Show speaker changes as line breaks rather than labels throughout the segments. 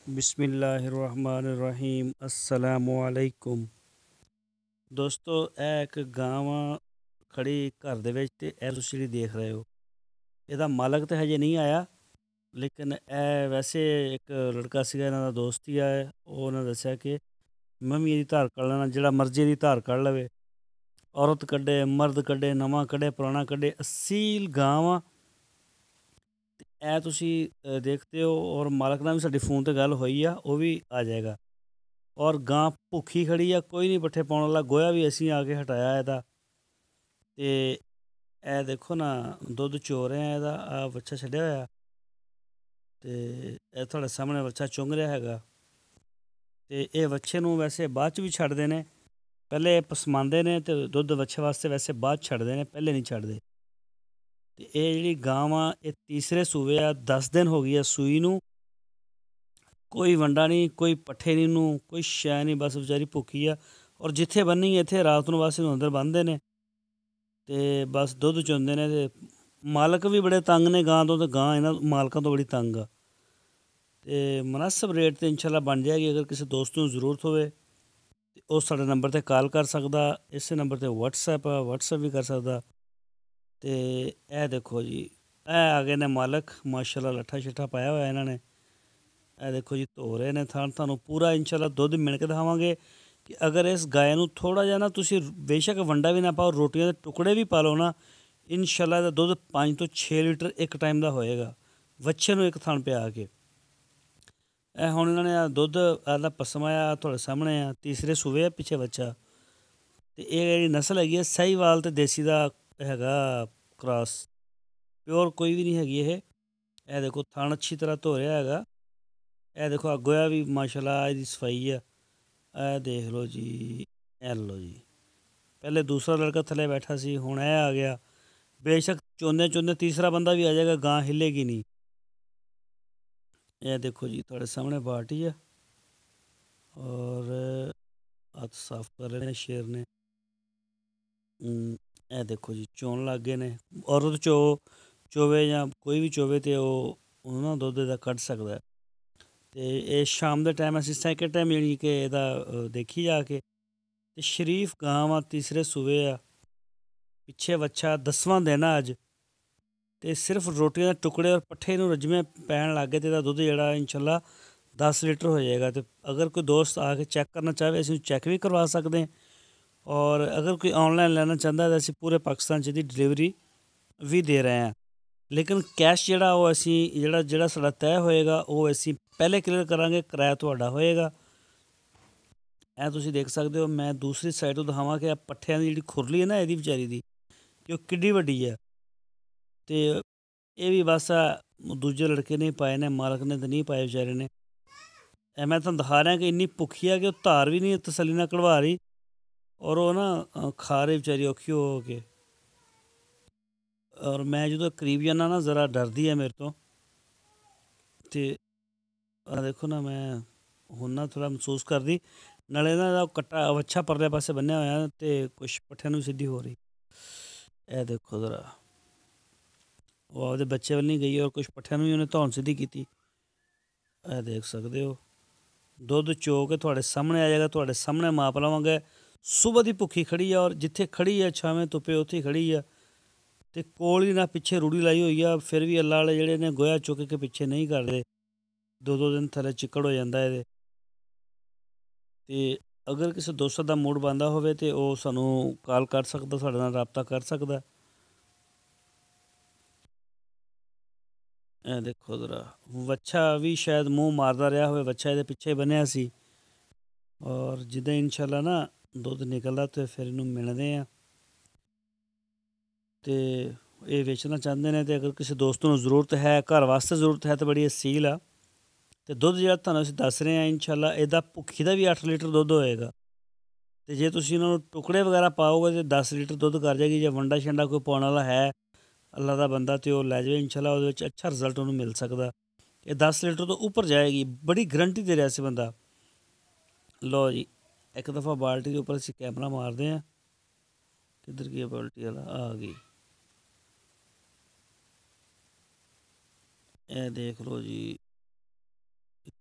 ਬਿਸਮਿल्लाहिर्रहमानिर्रहीम अस्सलामुअलैकुम। ਦੋਸਤੋ ਇਹ ਇੱਕ ਗਾਂ ਵਾ ਖੜੀ ਘਰ ਦੇ ਵਿੱਚ ਤੇ ਇਹ ਤੁਸੀਂ ਜਿਹੜੀ ਦੇਖ ਰਹੇ ਹੋ ਇਹਦਾ ਮਾਲਕ ਤਾਂ ਹਜੇ ਨਹੀਂ ਆਇਆ। ਲੇਕਿਨ ਇਹ ਵੈਸੇ ਇੱਕ ਲੜਕਾ ਸੀਗਾ ਇਹਨਾਂ ਦਾ ਦੋਸਤ ਹੀ ਆ। ਉਹ ਉਹਨਾਂ ਦੱਸਿਆ ਕਿ ਮੈਂ ਵੀ ਇਹਦੀ ਧਾਰ ਕੱਢ ਲੈਣਾ, ਜਿਹੜਾ ਮਰਜ਼ੀ ਦੀ ਧਾਰ ਕੱਢ ਲਵੇ, ਔਰਤ ਕੱਢੇ ਮਰਦ ਕੱਢੇ ਨਵਾਂ ਕੱਢੇ ਪੁਰਾਣਾ ਕੱਢੇ, ਅਸੀਲ ਗਾਂ ਵਾ। ਇਹ ਤੁਸੀਂ ਦੇਖਦੇ ਹੋ ਔਰ ਮਾਲਕ ਨਾਲ ਵੀ ਸਾਡੀ ਫੋਨ 'ਤੇ ਗੱਲ ਹੋਈ ਆ, ਉਹ ਵੀ ਆ ਜਾਏਗਾ। ਔਰ ਗਾਂ ਭੁੱਖੀ ਖੜੀ ਆ, ਕੋਈ ਨਹੀਂ ਪੱਠੇ ਪਾਉਣ ਵਾਲਾ, ਗੋਹਾ ਵੀ ਅਸੀਂ ਆ ਕੇ ਹਟਾਇਆ ਇਹਦਾ। ਅਤੇ ਇਹ ਦੇਖੋ ਨਾ ਦੁੱਧ ਚੋ ਰਹੇ ਆ ਇਹਦਾ, ਆ ਬੱਚਾ ਛੱਡਿਆ ਹੋਇਆ ਅਤੇ ਇਹ ਤੁਹਾਡੇ ਸਾਹਮਣੇ ਬੱਚਾ ਚੁੰਘ ਰਿਹਾ ਹੈਗਾ। ਅਤੇ ਇਹ ਵੱਛੇ ਨੂੰ ਵੈਸੇ ਬਾਅਦ 'ਚ ਵੀ ਛੱਡਦੇ ਨੇ, ਪਹਿਲੇ ਪਸਮਾਉਂਦੇ ਨੇ ਅਤੇ ਦੁੱਧ ਵੱਛੇ ਵਾਸਤੇ ਵੈਸੇ ਬਾਅਦ ਛੱਡਦੇ ਨੇ, ਪਹਿਲੇ ਨਹੀਂ ਛੱਡਦੇ। ਅਤੇ ਇਹ ਜਿਹੜੀ ਗਾਂ ਵਾ ਇਹ ਤੀਸਰੇ ਸੂਏ ਆ, 10 ਦਿਨ ਹੋ ਗਈ ਆ ਸੂਈ ਨੂੰ। ਕੋਈ ਵੰਡਾ ਨਹੀਂ, ਕੋਈ ਪੱਠੇ ਨਹੀਂ, ਉਹਨੂੰ ਕੋਈ ਸ਼ੈ ਨਹੀਂ, ਬਸ ਵਿਚਾਰੀ ਭੁੱਖੀ ਆ। ਔਰ ਜਿੱਥੇ ਬੰਨੀ ਇੱਥੇ ਰਾਤ ਨੂੰ ਬਸ ਇਹਨੂੰ ਅੰਦਰ ਬੰਨ੍ਹਦੇ ਨੇ ਅਤੇ ਬਸ ਦੁੱਧ ਚੋਂਦੇ ਨੇ। ਅਤੇ ਮਾਲਕ ਵੀ ਬੜੇ ਤੰਗ ਨੇ ਗਾਂ ਤੋਂ, ਅਤੇ ਗਾਂ ਇਹਨਾਂ ਮਾਲਕਾਂ ਤੋਂ ਬੜੀ ਤੰਗ ਆ। ਅਤੇ ਮੁਨਾਸਬ ਰੇਟ 'ਤੇ ਇੰਸ਼ਾਅੱਲਾ ਬਣ ਜਾਏਗੀ। ਅਗਰ ਕਿਸੇ ਦੋਸਤ ਨੂੰ ਜ਼ਰੂਰਤ ਹੋਵੇ ਤਾਂ ਉਹ ਸਾਡੇ ਨੰਬਰ 'ਤੇ ਕਾਲ ਕਰ ਸਕਦਾ, ਇਸੇ ਨੰਬਰ 'ਤੇ ਵਟਸਐਪ ਵੀ ਕਰ ਸਕਦਾ। ਅਤੇ ਇਹ ਦੇਖੋ ਜੀ, ਇਹ ਆ ਗਏ ਨੇ ਮਾਲਕ, ਮਾਸ਼ਾਅੱਲਾ ਲੱਠਾ ਸ਼ੱਠਾ ਪਾਇਆ ਹੋਇਆ ਇਹਨਾਂ ਨੇ। ਇਹ ਦੇਖੋ ਜੀ ਧੋ ਰਹੇ ਨੇ ਥਾਣ, ਤੁਹਾਨੂੰ ਪੂਰਾ ਇੰਸ਼ਾਅੱਲਾ ਦੁੱਧ ਮਿਣ ਕੇ ਦਿਖਾਵਾਂਗੇ। ਕਿ ਅਗਰ ਇਸ ਗਾਂ ਨੂੰ ਥੋੜ੍ਹਾ ਜਿਹਾ ਨਾ ਤੁਸੀਂ ਬੇਸ਼ੱਕ ਵੰਡਾ ਵੀ ਨਾ ਪਾਓ, ਰੋਟੀਆਂ ਦੇ ਟੁਕੜੇ ਵੀ ਪਾ ਲਓ ਨਾ, ਇੰਸ਼ਾਅੱਲਾ ਇਹਦਾ ਦੁੱਧ 5 ਤੋਂ 6 ਲੀਟਰ ਇੱਕ ਟਾਈਮ ਦਾ ਹੋਏਗਾ, ਵੱਛੇ ਨੂੰ ਇੱਕ ਥਣ ਪਿਆ ਕੇ। ਇਹ ਹੁਣ ਇਹਨਾਂ ਨੇ ਦੁੱਧ ਇਹਦਾ ਪਸਮਾਇਆ ਤੁਹਾਡੇ ਸਾਹਮਣੇ ਆ, ਤੀਸਰੇ ਸੂਵੇ ਆ, ਪਿੱਛੇ ਬੱਚਾ। ਅਤੇ ਇਹ ਜਿਹੜੀ ਨਸਲ ਹੈਗੀ ਹੈ ਸਾਹੀਵਾਲ ਅਤੇ ਦੇਸੀ ਦਾ ਹੈਗਾ ਕ੍ਰਾਸ, ਪਿਓਰ ਕੋਈ ਵੀ ਨਹੀਂ ਹੈਗੀ ਇਹ। ਇਹ ਦੇਖੋ ਥਣ ਅੱਛੀ ਤਰ੍ਹਾਂ ਧੋ ਰਿਹਾ ਹੈਗਾ। ਇਹ ਦੇਖੋ ਗੋਹਾ ਵੀ ਮਾਸ਼ਾਅੱਲਾ ਇਹਦੀ ਸਫਾਈ ਆ। ਇਹ ਦੇਖ ਲਓ ਜੀ, ਇਹ ਲਓ ਜੀ, ਪਹਿਲੇ ਦੂਸਰਾ ਲੜਕਾ ਥੱਲੇ ਬੈਠਾ ਸੀ, ਹੁਣ ਇਹ ਆ ਗਿਆ। ਬੇਸ਼ੱਕ ਚੋਂਦੇ ਚੋਂਦੇ ਤੀਸਰਾ ਬੰਦਾ ਵੀ ਆ ਜਾਏਗਾ, ਗਾਂ ਹਿੱਲੇਗੀ ਨਹੀਂ। ਇਹ ਦੇਖੋ ਜੀ ਤੁਹਾਡੇ ਸਾਹਮਣੇ ਬਾਲਟੀ ਆ ਔਰ ਹੱਥ ਸਾਫ਼ ਕਰ ਰਹੇ ਨੇ ਸ਼ੇਰ ਨੇ। ਇਹ ਦੇਖੋ ਜੀ ਚੋਣ ਲੱਗ ਗਏ ਨੇ। ਔਰਤ ਚੋਵੇ ਜਾਂ ਕੋਈ ਵੀ ਚੋਵੇ ਅਤੇ ਉਹ ਨਾ ਦੁੱਧ ਦਾ ਕੱਢ ਸਕਦਾ। ਅਤੇ ਇਹ ਸ਼ਾਮ ਦੇ ਟਾਈਮ ਅਸੀਂ ਸੈਕਿੰਡ ਟਾਈਮ ਯਾਨੀ ਕਿ ਇਹਦਾ ਦੇਖੀ ਜਾ ਕੇ। ਅਤੇ ਸ਼ਰੀਫ ਗਾਂ ਵਾ, ਤੀਸਰੇ ਸੂਏ ਆ, ਪਿੱਛੇ ਵੱਛਾ, 10ਵਾਂ ਦਿਨ ਆ ਅੱਜ। ਅਤੇ ਸਿਰਫ ਰੋਟੀਆਂ ਦੇ ਟੁਕੜੇ ਔਰ ਪੱਠੇ ਨੂੰ ਰੱਜਵੇਂ ਪੈਣ ਲੱਗ ਗਏ ਅਤੇ ਇਹਦਾ ਦੁੱਧ ਜਿਹੜਾ ਇੰਸ਼ਾਅੱਲਾ 10 ਲੀਟਰ ਹੋ ਜਾਏਗਾ। ਅਤੇ ਅਗਰ ਕੋਈ ਦੋਸਤ ਆ ਕੇ ਚੈੱਕ ਕਰਨਾ ਚਾਹਵੇ, ਅਸੀਂ ਚੈੱਕ ਵੀ ਕਰਵਾ ਸਕਦੇ ਹਾਂ। ਔਰ ਅਗਰ ਕੋਈ ਔਨਲਾਈਨ ਲੈਣਾ ਚਾਹੁੰਦਾ ਤਾਂ ਅਸੀਂ ਪੂਰੇ ਪਾਕਿਸਤਾਨ 'ਚ ਇਹਦੀ ਡਿਲੀਵਰੀ ਵੀ ਦੇ ਰਹੇ ਹਾਂ। ਲੇਕਿਨ ਕੈਸ਼ ਜਿਹੜਾ ਉਹ ਅਸੀਂ ਜਿਹੜਾ ਸਾਡਾ ਤੈਅ ਹੋਏਗਾ ਉਹ ਅਸੀਂ ਪਹਿਲੇ ਕਲੀਅਰ ਕਰਾਂਗੇ, ਕਿਰਾਇਆ ਤੁਹਾਡਾ ਹੋਏਗਾ। ਇਹ ਤੁਸੀਂ ਦੇਖ ਸਕਦੇ ਹੋ। ਮੈਂ ਦੂਸਰੀ ਸਾਈਡ ਤੋਂ ਦਿਖਾਵਾਂ ਕਿ ਇਹ ਪੱਠਿਆਂ ਦੀ ਜਿਹੜੀ ਖੁਰਲੀ ਹੈ ਨਾ ਇਹਦੀ ਵਿਚਾਰੀ ਦੀ, ਕਿ ਉਹ ਕਿੱਡੀ ਵੱਡੀ ਹੈ। ਅਤੇ ਇਹ ਵੀ ਬਸ ਦੂਜੇ ਲੜਕੇ ਨੇ ਪਾਏ ਨੇ, ਮਾਲਕ ਨੇ ਤਾਂ ਨਹੀਂ ਪਾਏ ਵਿਚਾਰੇ ਨੇ। ਇਹ ਮੈਂ ਤੁਹਾਨੂੰ ਦਿਖਾ ਰਿਹਾ ਕਿ ਇੰਨੀ ਭੁੱਖੀ ਆ ਕਿ ਉਹ ਧਾਰ ਵੀ ਨਹੀਂ ਤਸੱਲੀ ਨਾਲ ਕਢਵਾ ਰਹੀ, ਔਰ ਉਹ ਨਾ ਖਾ ਰਹੀ ਵਿਚਾਰੀ ਔਖੀ ਹੋ ਕੇ। ਔਰ ਮੈਂ ਜਦੋਂ ਕਰੀਬ ਜਾਂਦਾ ਨਾ ਜ਼ਰਾ ਡਰਦੀ ਹੈ ਮੇਰੇ ਤੋਂ। ਅਤੇ ਦੇਖੋ ਨਾ ਮੈਂ ਹੁਣ ਨਾ ਥੋੜ੍ਹਾ ਮਹਿਸੂਸ ਕਰਦੀ, ਨਾਲੇ ਇਹਨਾਂ ਦਾ ਕੱਟਾ ਵੱਛਾ ਪਰਲੇ ਪਾਸੇ ਬੰਨਿਆ ਹੋਇਆ ਅਤੇ ਕੁਛ ਪੱਠਿਆਂ ਨੂੰ ਸਿੱਧੀ ਹੋ ਰਹੀ। ਇਹ ਦੇਖੋ ਜ਼ਰਾ, ਉਹ ਆਪਦੇ ਬੱਚੇ ਵੱਲ ਨਹੀਂ ਗਈ ਔਰ ਕੁਛ ਪੱਠਿਆਂ ਨੂੰ ਵੀ ਉਹਨੇ ਧੌਣ ਸਿੱਧੀ ਕੀਤੀ। ਇਹ ਦੇਖ ਸਕਦੇ ਹੋ ਦੁੱਧ ਚੋ ਕੇ ਤੁਹਾਡੇ ਸਾਹਮਣੇ ਆ ਜਾਏਗਾ, ਤੁਹਾਡੇ ਸਾਹਮਣੇ ਮਾਪ ਲਵਾਂਗੇ। ਸੁਬਹ ਦੀ ਭੁੱਖੀ ਖੜੀ ਆ ਔਰ ਜਿੱਥੇ ਖੜੀ ਆ ਛਾਵੇਂ ਧੁੱਪੇ ਉੱਥੇ ਹੀ ਖੜੀ ਆ। ਅਤੇ ਕੋਲ ਹੀ ਨਾ ਪਿੱਛੇ ਰੂੜੀ ਲਾਈ ਹੋਈ ਆ, ਫਿਰ ਵੀ ਅੱਲਾ ਵਾਲੇ ਜਿਹੜੇ ਨੇ ਗੋਹਾ ਚੁੱਕ ਕੇ ਪਿੱਛੇ ਨਹੀਂ ਕਰਦੇ। 2-2 ਦਿਨ ਥੱਲੇ ਚਿੱਕੜ ਹੋ ਜਾਂਦਾ ਇਹਦੇ। ਅਤੇ ਅਗਰ ਕਿਸੇ ਦੋਸਤ ਦਾ ਮੂਡ ਬਣਦਾ ਹੋਵੇ ਤਾਂ ਉਹ ਸਾਨੂੰ ਕਾਲ ਕਰ ਸਕਦਾ, ਸਾਡੇ ਨਾਲ ਰਾਬਤਾ ਕਰ ਸਕਦਾ। ਇਹ ਦੇਖੋ ਜ਼ਰਾ, ਵੱਛਾ ਵੀ ਸ਼ਾਇਦ ਮੂੰਹ ਮਾਰਦਾ ਰਿਹਾ ਹੋਵੇ, ਵੱਛਾ ਇਹਦੇ ਪਿੱਛੇ ਬੰਨਿਆ ਸੀ। ਔਰ ਜਿੱਦਾਂ ਇੰਸ਼ਾਅੱਲਾ ਨਾ ਦੁੱਧ ਨਿਕਲਦਾ ਤਾਂ ਫਿਰ ਇਹਨੂੰ ਮਿਲਦੇ ਹਾਂ। ਅਤੇ ਇਹ ਵੇਚਣਾ ਚਾਹੁੰਦੇ ਨੇ, ਅਤੇ ਅਗਰ ਕਿਸੇ ਦੋਸਤ ਨੂੰ ਜ਼ਰੂਰਤ ਹੈ, ਘਰ ਵਾਸਤੇ ਜ਼ਰੂਰਤ ਹੈ, ਤਾਂ ਬੜੀ ਅਸੀਲ ਆ। ਅਤੇ ਦੁੱਧ ਜਿਹੜਾ ਤੁਹਾਨੂੰ ਅਸੀਂ ਦੱਸ ਰਹੇ ਹਾਂ ਇੰਸ਼ਾਅੱਲਾ ਇਹਦਾ ਭੁੱਖੀ ਦਾ ਵੀ 8 ਲੀਟਰ ਦੁੱਧ ਹੋਏਗਾ। ਅਤੇ ਜੇ ਤੁਸੀਂ ਇਹਨਾਂ ਨੂੰ ਟੁਕੜੇ ਵਗੈਰਾ ਪਾਓਗੇ ਤਾਂ 10 ਲੀਟਰ ਦੁੱਧ ਕਰ ਜਾਏਗੀ। ਜੇ ਵੰਡਾ ਸ਼ੰਡਾ ਕੋਈ ਪਾਉਣ ਵਾਲਾ ਹੈ ਅੱਲਾ ਦਾ ਬੰਦਾ ਤਾਂ ਉਹ ਲੈ ਜਾਵੇ, ਇੰਸ਼ਾਅੱਲਾ ਉਹਦੇ ਵਿੱਚ ਅੱਛਾ ਰਿਜ਼ਲਟ ਉਹਨੂੰ ਮਿਲ ਸਕਦਾ। ਇਹ 10 ਲੀਟਰ ਤੋਂ ਉੱਪਰ ਜਾਏਗੀ, ਬੜੀ ਗਰੰਟੀ ਦੇ ਰਿਹਾ ਸੀ ਬੰਦਾ। ਲਓ ਜੀ, ਇੱਕ ਦਫਾ ਬਾਲਟੀ ਦੇ ਉੱਪਰ ਅਸੀਂ ਕੈਮਰਾ ਮਾਰਦੇ ਹਾਂ। ਕਿੱਧਰ ਗਈ ਬਾਲਟੀ ਵਾਲਾ, ਆ ਗਈ। ਇਹ ਦੇਖ ਲਓ ਜੀ,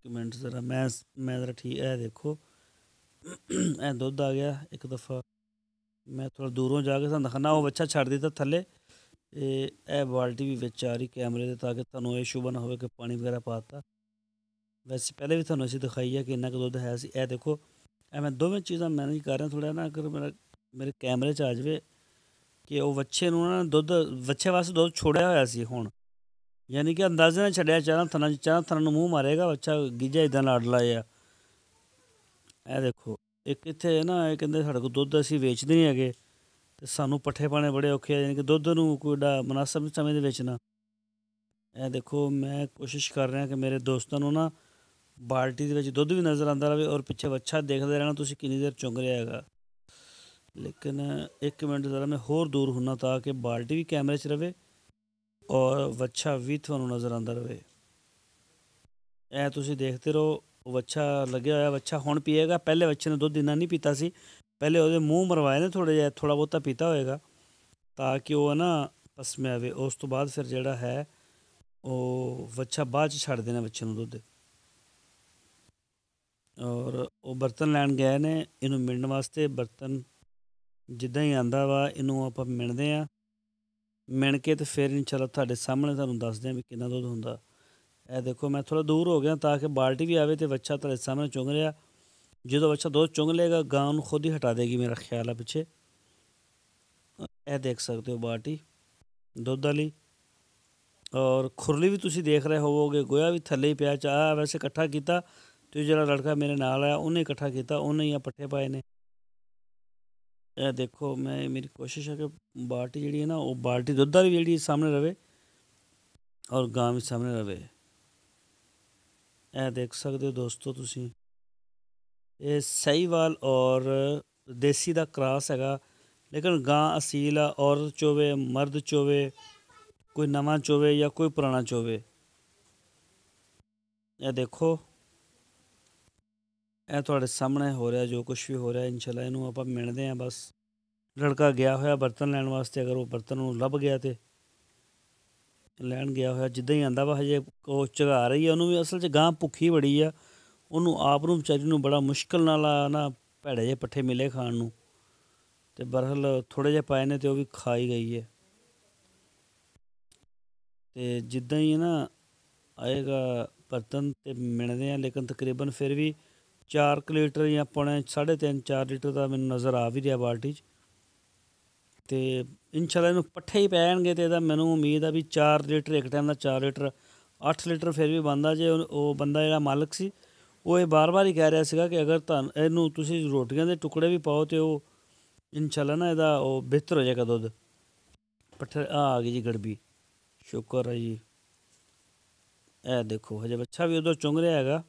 ਮਿੰਟ ਜ਼ਰਾ ਮੈਂ ਜ਼ਰਾ ਠੀਕ ਇਹ ਦੇਖੋ ਇਹ ਦੁੱਧ ਆ ਗਿਆ ਇੱਕ ਦਫਾ। ਮੈਂ ਥੋੜਾ ਦੂਰੋਂ ਜਾ ਕੇ ਤੁਹਾਨੂੰ ਦਿਖਾਣਾ, ਉਹ ਬੱਚਾ ਛੱਡ ਦਿੱਤਾ ਥੱਲੇ। ਇਹ ਬਾਲਟੀ ਵੀ ਵਿੱਚ ਆ ਰਹੀ ਕੈਮਰੇ ਦੇ, ਤਾਂ ਕਿ ਤੁਹਾਨੂੰ ਇਹ ਸ਼ੁਬਾ ਨਾ ਹੋਵੇ ਕਿ ਪਾਣੀ ਵਗੈਰਾ ਪਾ ਤਾ। ਵੈਸੇ ਪਹਿਲੇ ਵੀ ਤੁਹਾਨੂੰ ਅਸੀਂ ਦਿਖਾਈ ਹੈ ਕਿ ਇੰਨਾ ਕੁ ਦੁੱਧ ਹੈ ਸੀ। ਇਹ ਦੇਖੋ ਇਹ ਮੈਂ ਦੋਵੇਂ ਚੀਜ਼ਾਂ ਮੈਨੇਜ ਕਰ ਰਿਹਾ ਥੋੜ੍ਹਾ ਨਾ, ਅਗਰ ਮੇਰੇ ਕੈਮਰੇ 'ਚ ਆ ਜਾਵੇ ਕਿ ਉਹ ਵੱਛੇ ਨੂੰ ਨਾ ਦੁੱਧ, ਵੱਛੇ ਵਾਸਤੇ ਦੁੱਧ ਛੋੜਿਆ ਹੋਇਆ ਸੀ ਹੁਣ, ਯਾਨੀ ਕਿ ਅੰਦਾਜ਼ੇ ਨਾਲ ਛੱਡਿਆ, ਚਾਰਾਂ ਥਣਾਂ ਨੂੰ ਮੂੰਹ ਮਾਰੇਗਾ ਬੱਚਾ, ਗੀਜਾ ਇੱਦਾਂ ਲਾਡਲਾ ਆ। ਇਹ ਦੇਖੋ ਇੱਕ ਇੱਥੇ ਨਾ, ਇਹ ਕਹਿੰਦੇ ਸਾਡੇ ਕੋਲ ਦੁੱਧ ਅਸੀਂ ਵੇਚਦੇ ਨਹੀਂ ਹੈਗੇ ਅਤੇ ਸਾਨੂੰ ਪੱਠੇ ਪਾਉਣੇ ਬੜੇ ਔਖੇ ਆ, ਯਾਨੀ ਕਿ ਦੁੱਧ ਨੂੰ ਕੋਈ ਏਡਾ ਮੁਨਾਸਬ ਸਮੇਂ ਦੇ ਵੇਚਣਾ। ਇਹ ਦੇਖੋ ਮੈਂ ਕੋਸ਼ਿਸ਼ ਕਰ ਰਿਹਾ ਕਿ ਮੇਰੇ ਦੋਸਤਾਂ ਨੂੰ ਨਾ ਬਾਲਟੀ ਦੇ ਵਿੱਚ ਦੁੱਧ ਵੀ ਨਜ਼ਰ ਆਉਂਦਾ ਰਹੇ ਔਰ ਪਿੱਛੇ ਵੱਛਾ ਦੇਖਦੇ ਰਹਿਣਾ ਤੁਸੀਂ ਕਿੰਨੀ ਦੇਰ ਚੁੰਗ ਰਿਹਾ ਹੈਗਾ। ਲੇਕਿਨ 1 ਮਿੰਟ ਜ਼ਰਾ ਮੈਂ ਹੋਰ ਦੂਰ ਹੁੰਨਾ ਤਾਂ ਕਿ ਬਾਲਟੀ ਵੀ ਕੈਮਰੇ 'ਚ ਰਹੇ ਔਰ ਵੱਛਾ ਵੀ ਤੁਹਾਨੂੰ ਨਜ਼ਰ ਆਉਂਦਾ ਰਹੇ। ਇਹ ਤੁਸੀਂ ਦੇਖਦੇ ਰਹੋ, ਵੱਛਾ ਲੱਗਿਆ ਹੋਇਆ, ਵੱਛਾ ਹੁਣ ਪੀਏਗਾ। ਪਹਿਲੇ ਵੱਛੇ ਨੇ ਦੁੱਧ ਇੰਨਾ ਨਹੀਂ ਪੀਤਾ ਸੀ, ਪਹਿਲੇ ਉਹਦੇ ਮੂੰਹ ਮਰਵਾਏ ਨੇ ਥੋੜ੍ਹਾ ਜਿਹਾ, ਥੋੜ੍ਹਾ ਬਹੁਤਾ ਪੀਤਾ ਹੋਏਗਾ ਤਾਂ ਕਿ ਉਹ ਨਾ ਪਸਮੇ ਆਵੇ। ਉਸ ਤੋਂ ਬਾਅਦ ਫਿਰ ਜਿਹੜਾ ਹੈ ਉਹ ਵੱਛਾ ਬਾਅਦ 'ਚ ਛੱਡ ਦੇਣਾ ਬੱਚੇ ਨੂੰ ਦੁੱਧ। ਔਰ ਉਹ ਬਰਤਨ ਲੈਣ ਗਏ ਨੇ ਇਹਨੂੰ ਮਿਲਣ ਵਾਸਤੇ। ਬਰਤਨ ਜਿੱਦਾਂ ਹੀ ਆਉਂਦਾ ਵਾ ਇਹਨੂੰ ਆਪਾਂ ਮਿਣਦੇ ਹਾਂ, ਮਿਣ ਕੇ ਅਤੇ ਫਿਰ ਇਨਸ਼ਾਅੱਲਾ ਤੁਹਾਡੇ ਸਾਹਮਣੇ ਤੁਹਾਨੂੰ ਦੱਸਦੇ ਹਾਂ ਵੀ ਕਿੰਨਾ ਦੁੱਧ ਹੁੰਦਾ। ਇਹ ਦੇਖੋ ਮੈਂ ਥੋੜ੍ਹਾ ਦੂਰ ਹੋ ਗਿਆ ਤਾਂ ਕਿ ਬਾਲਟੀ ਵੀ ਆਵੇ ਅਤੇ ਵੱਛਾ ਤੁਹਾਡੇ ਸਾਹਮਣੇ ਚੁੰਗ ਰਿਹਾ। ਜਦੋਂ ਬੱਚਾ ਦੁੱਧ ਚੁੰਗ ਲਏਗਾ ਗਾਂ ਨੂੰ ਖੁਦ ਹੀ ਹਟਾ ਦੇਗੀ, ਮੇਰਾ ਖਿਆਲ ਆ ਪਿੱਛੇ। ਇਹ ਦੇਖ ਸਕਦੇ ਹੋ ਬਾਲਟੀ ਦੁੱਧ ਵਾਲੀ, ਔਰ ਖੁਰਲੀ ਵੀ ਤੁਸੀਂ ਦੇਖ ਰਹੇ ਹੋਵੋਗੇ, ਗੋਹਾ ਵੀ ਥੱਲੇ ਹੀ ਪਿਆ। ਚਾਹ ਵੈਸੇ ਇਕੱਠਾ ਕੀਤਾ ਅਤੇ ਜਿਹੜਾ ਲੜਕਾ ਮੇਰੇ ਨਾਲ ਆਇਆ ਉਹਨੇ ਇਕੱਠਾ ਕੀਤਾ, ਉਹਨੇ ਹੀ ਆ ਪੱਠੇ ਪਾਏ ਨੇ। ਇਹ ਦੇਖੋ ਮੇਰੀ ਕੋਸ਼ਿਸ਼ ਹੈ ਕਿ ਬਾਲਟੀ ਜਿਹੜੀ ਹੈ ਨਾ, ਉਹ ਬਾਲਟੀ ਦੁੱਧ ਵਾਲੀ ਜਿਹੜੀ ਸਾਹਮਣੇ ਰਵੇ ਔਰ ਗਾਂ ਵੀ ਸਾਹਮਣੇ ਰਵੇ। ਇਹ ਦੇਖ ਸਕਦੇ ਹੋ ਦੋਸਤੋ ਤੁਸੀਂ, ਇਹ ਸਾਹੀਵਾਲ ਔਰ ਦੇਸੀ ਦਾ ਕ੍ਰਾਸ ਹੈਗਾ, ਲੇਕਿਨ ਗਾਂ ਅਸੀਲ ਆ। ਔਰਤ ਚੋਵੇ, ਮਰਦ ਚੋਵੇ, ਕੋਈ ਨਵਾਂ ਚੋਵੇ ਜਾਂ ਕੋਈ ਪੁਰਾਣਾ ਚੋਵੇ। ਇਹ ਦੇਖੋ ਇਹ ਤੁਹਾਡੇ ਸਾਹਮਣੇ ਹੋ ਰਿਹਾ ਜੋ ਕੁਛ ਵੀ ਹੋ ਰਿਹਾ। ਇਨਸ਼ਾਅੱਲਾ ਇਹਨੂੰ ਆਪਾਂ ਮਿਣਦੇ ਹਾਂ। ਬਸ ਲੜਕਾ ਗਿਆ ਹੋਇਆ ਬਰਤਨ ਲੈਣ ਵਾਸਤੇ, ਅਗਰ ਉਹ ਬਰਤਨ ਨੂੰ ਲੱਭ ਗਿਆ ਤਾਂ ਲੈਣ ਗਿਆ ਹੋਇਆ, ਜਿੱਦਾਂ ਹੀ ਆਉਂਦਾ ਵਾ ਹਜੇ ਉਹ ਝਗਾ ਰਹੀ ਆ ਉਹਨੂੰ ਵੀ। ਅਸਲ 'ਚ ਗਾਂ ਭੁੱਖੀ ਬੜੀ ਆ, ਉਹਨੂੰ ਆਪ ਨੂੰ ਵਿਚਾਰੀ ਨੂੰ ਬੜਾ ਮੁਸ਼ਕਿਲ ਨਾਲ ਨਾ ਭੈੜੇ ਜਿਹੇ ਪੱਠੇ ਮਿਲੇ ਖਾਣ ਨੂੰ, ਅਤੇ ਬਰਹਲ ਥੋੜ੍ਹੇ ਜਿਹੇ ਪਾਏ ਨੇ ਅਤੇ ਉਹ ਵੀ ਖਾ ਹੀ ਗਈ ਹੈ। ਅਤੇ ਜਿੱਦਾਂ ਹੀ ਨਾ ਆਏਗਾ ਬਰਤਨ ਅਤੇ ਮਿਣਦੇ ਹਾਂ, ਲੇਕਿਨ ਤਕਰੀਬਨ ਫਿਰ ਵੀ 4 ਲੀਟਰ ਜਾਂ ਪੌਣੇ 3.5 4 ਲੀਟਰ ਦਾ ਮੈਨੂੰ ਨਜ਼ਰ ਆ ਵੀ ਰਿਹਾ ਬਾਲਟੀ 'ਚ। ਅਤੇ ਇਨਸ਼ਾਅੱਲਾ ਇਹਨੂੰ ਪੱਠੇ ਹੀ ਪੈਣਗੇ ਅਤੇ ਇਹਦਾ ਮੈਨੂੰ ਉਮੀਦ ਆ ਵੀ 4 ਲੀਟਰ ਇੱਕ ਟਾਈਮ ਦਾ, 4 ਲੀਟਰ 8 ਲੀਟਰ ਫਿਰ ਵੀ ਬਣਦਾ। ਜੇ ਉਹ ਬੰਦਾ ਜਿਹੜਾ ਮਾਲਕ ਸੀ ਉਹ ਇਹ ਬਾਰ ਹੀ ਕਹਿ ਰਿਹਾ ਸੀਗਾ ਕਿ ਅਗਰ ਇਹਨੂੰ ਤੁਸੀਂ ਰੋਟੀਆਂ ਦੇ ਟੁਕੜੇ ਵੀ ਪਾਓ ਅਤੇ ਉਹ ਇਨਸ਼ਾਅੱਲਾ ਨਾ ਇਹਦਾ ਉਹ ਬਿਹਤਰ ਹੋ ਜਾਏਗਾ ਦੁੱਧ। ਪੱਠੇ ਆ ਗਈ ਜੀ ਗੜਬੀ, ਸ਼ੁਕਰ ਹੈ ਜੀ। ਇਹ ਦੇਖੋ ਹਜੇ ਬੱਚਾ ਵੀ ਉਧਰ ਚੁੰਗ ਰਿਹਾ ਹੈਗਾ।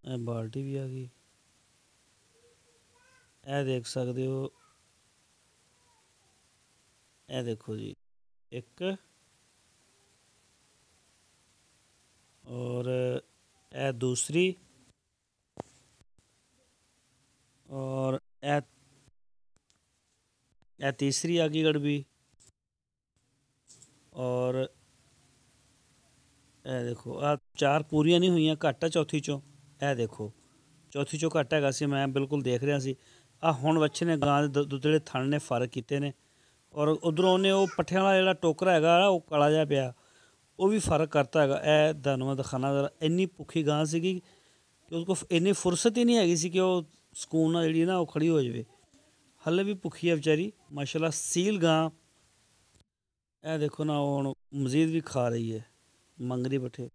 ਇਹ ਬਾਲਟੀ ਵੀ ਆ ਗਈ, ਇਹ ਦੇਖ ਸਕਦੇ ਹੋ। ਇਹ ਦੇਖੋ ਜੀ ਇੱਕ, ਔਰ ਇਹ ਦੂਸਰੀ, ਔਰ ਇਹ ਤੀਸਰੀ ਆ ਗਈ ਗੜਬੀ। ਔਰ ਇਹ ਦੇਖੋ ਆਹ 4 ਪੂਰੀਆਂ ਨਹੀਂ ਹੋਈਆਂ, ਘੱਟ ਆ ਚੌਥੀ 'ਚੋਂ। ਇਹ ਦੇਖੋ ਚੌਥੀ 'ਚੋਂ ਘੱਟ ਹੈਗਾ ਸੀ, ਮੈਂ ਬਿਲਕੁਲ ਦੇਖ ਰਿਹਾ ਸੀ। ਆਹ ਹੁਣ ਬੱਚੇ ਨੇ ਗਾਂ ਦੇ ਦੁੱਧ ਜਿਹੜੇ ਥਣ ਨੇ ਫਰਕ ਕੀਤੇ ਨੇ, ਔਰ ਉੱਧਰੋਂ ਉਹਨੇ ਉਹ ਪੱਠਿਆਂ ਵਾਲਾ ਜਿਹੜਾ ਟੋਕਰਾ ਹੈਗਾ ਉਹ ਕਾਲਾ ਜਿਹਾ ਪਿਆ, ਉਹ ਵੀ ਫਰਕ ਕਰਤਾ ਹੈਗਾ। ਇਹ ਤੁਹਾਨੂੰ ਮੈਂ ਦਿਖਾਉਣਾ ਜ਼ਰਾ। ਇੰਨੀ ਭੁੱਖੀ ਗਾਂ ਸੀਗੀ ਕਿ ਉਹਦੇ ਕੋਲ ਇੰਨੀ ਫੁਰਸਤ ਹੀ ਨਹੀਂ ਹੈਗੀ ਸੀ ਕਿ ਉਹ ਸਕੂਨ ਨਾਲ ਜਿਹੜੀ ਨਾ ਉਹ ਖੜੀ ਹੋ ਜਾਵੇ। ਹਾਲੇ ਵੀ ਭੁੱਖੀ ਹੈ ਵਿਚਾਰੀ, ਮਾਸ਼ਾਅੱਲਾ ਸੀਲ ਗਾਂ। ਇਹ ਦੇਖੋ ਨਾ ਉਹ ਹੁਣ ਮਜ਼ੀਦ ਵੀ ਖਾ ਰਹੀ ਹੈ, ਮੰਗਦੀ ਪੱਠੇ।